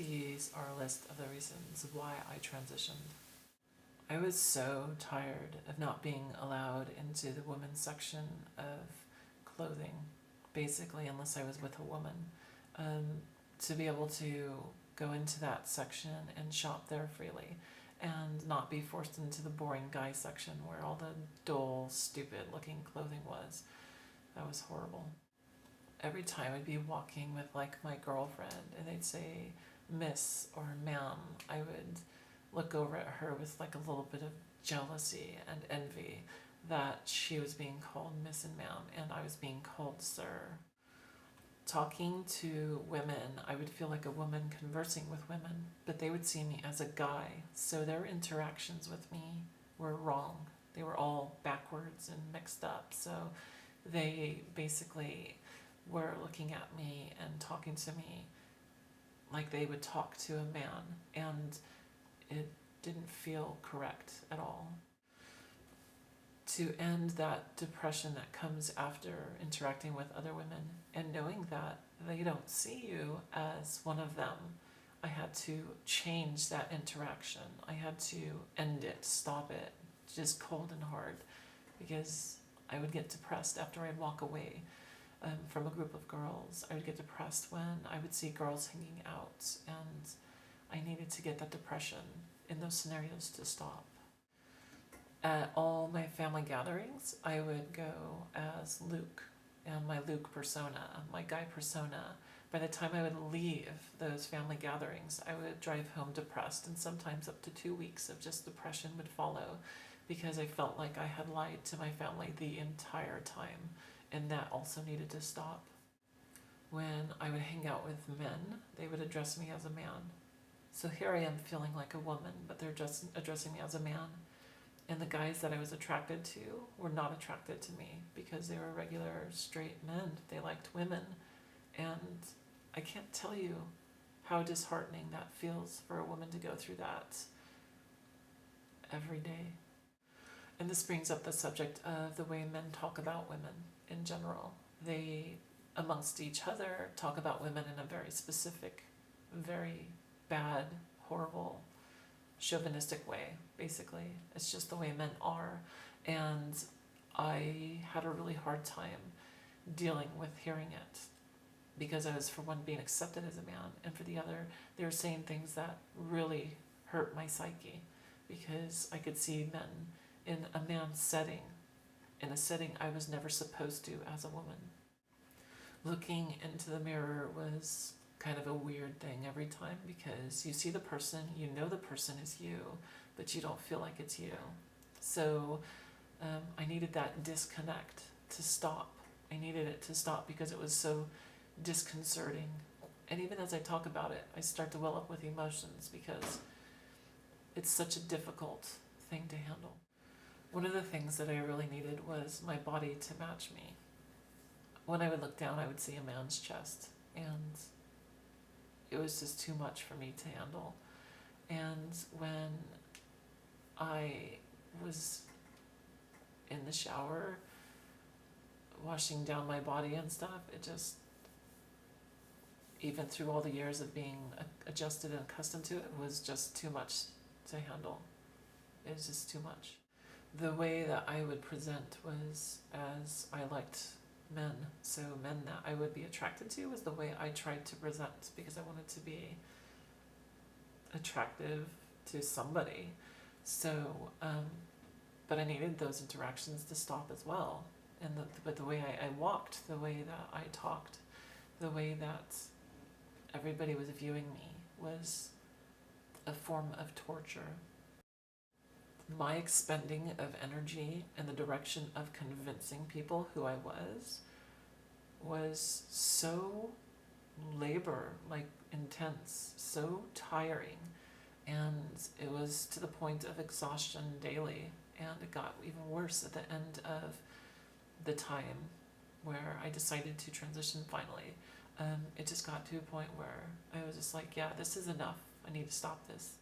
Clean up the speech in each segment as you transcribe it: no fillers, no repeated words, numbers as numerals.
These are a list of the reasons why I transitioned. I was so tired of not being allowed into the women's section of clothing, basically, unless I was with a woman. To be able to go into that section and shop there freely and not be forced into the boring guy section where all the dull, stupid looking clothing was. That was horrible. Every time I'd be walking with like my girlfriend and they'd say miss or ma'am, I would look over at her with like a little bit of jealousy and envy that she was being called miss and ma'am and I was being called sir. Talking to women, I would feel like a woman conversing with women, but they would see me as a guy, so their interactions with me were wrong. They were all backwards and mixed up, so they basically were looking at me and talking to me like they would talk to a man, and it didn't feel correct at all. To end that depression that comes after interacting with other women and knowing that they don't see you as one of them, I had to change that interaction. I had to end it, stop it, just cold and hard, because I would get depressed after I'd walk away from a group of girls. I would get depressed when I would see girls hanging out, and I needed to get that depression in those scenarios to stop. At all my family gatherings, I would go as Luke and my Luke persona, my guy persona. By the time I would leave those family gatherings, I would drive home depressed, and sometimes up to 2 weeks of just depression would follow because I felt like I had lied to my family the entire time, and that also needed to stop. When I would hang out with men, they would address me as a man. So here I am feeling like a woman, but they're just addressing me as a man. And the guys that I was attracted to were not attracted to me because they were regular straight men. They liked women. And I can't tell you how disheartening that feels for a woman to go through that every day. And this brings up the subject of the way men talk about women in general. They, amongst each other, talk about women in a very specific, very bad, horrible, chauvinistic way, basically. It's just the way men are. And I had a really hard time dealing with hearing it because I was, for one, being accepted as a man, and for the other, they were saying things that really hurt my psyche because I could see men in a man's setting, in a setting I was never supposed to as a woman. Looking into the mirror was kind of a weird thing every time because you see the person, you know the person is you, but you don't feel like it's you. So I needed that disconnect to stop. I needed it to stop because it was so disconcerting. And even as I talk about it, I start to well up with emotions because it's such a difficult thing to handle. One of the things that I really needed was my body to match me. When I would look down, I would see a man's chest, and it was just too much for me to handle. And when I was in the shower, washing down my body and stuff, it just, even through all the years of being adjusted and accustomed to it, was just too much to handle. It was just too much. The way that I would present was as I liked men. So men that I would be attracted to was the way I tried to present because I wanted to be attractive to somebody. So, but I needed those interactions to stop as well. And but the way I walked, the way that I talked, the way that everybody was viewing me was a form of torture. My expending of energy in the direction of convincing people who I was so like intense, so tiring, and it was to the point of exhaustion daily, and it got even worse at the end of the time where I decided to transition finally. It just got to a point where I was just like, yeah, this is enough. I need to stop this.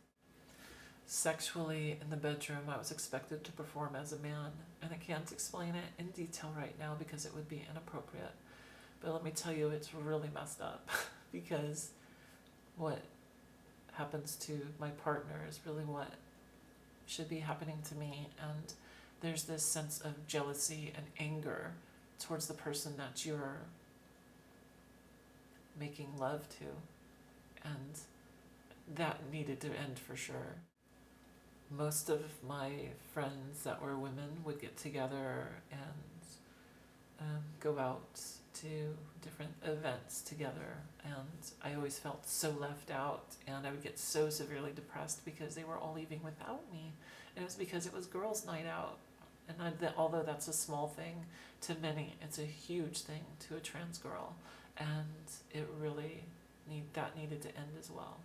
Sexually, in the bedroom, I was expected to perform as a man, and I can't explain it in detail right now because it would be inappropriate. But let me tell you, it's really messed up because what happens to my partner is really what should be happening to me. And there's this sense of jealousy and anger towards the person that you're making love to. And that needed to end for sure. Most of my friends that were women would get together and go out to different events together, and I always felt so left out, and I would get so severely depressed because they were all leaving without me, and it was because it was girls' night out. And although that's a small thing to many, it's a huge thing to a trans girl, and it really needed to end as well.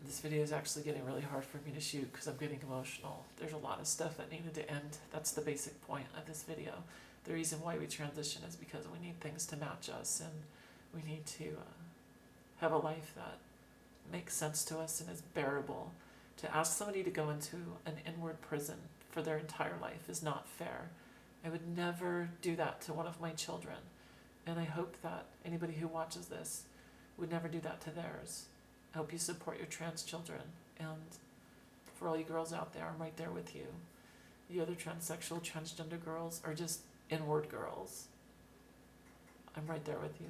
This video is actually getting really hard for me to shoot because I'm getting emotional. There's a lot of stuff that needed to end. That's the basic point of this video. The reason why we transition is because we need things to match us, and we need to have a life that makes sense to us and is bearable. To ask somebody to go into an inward prison for their entire life is not fair. I would never do that to one of my children, and I hope that anybody who watches this would never do that to theirs. I hope you support your trans children, and for all you girls out there, I'm right there with you. You other transsexual, transgender girls are just inward girls. I'm right there with you.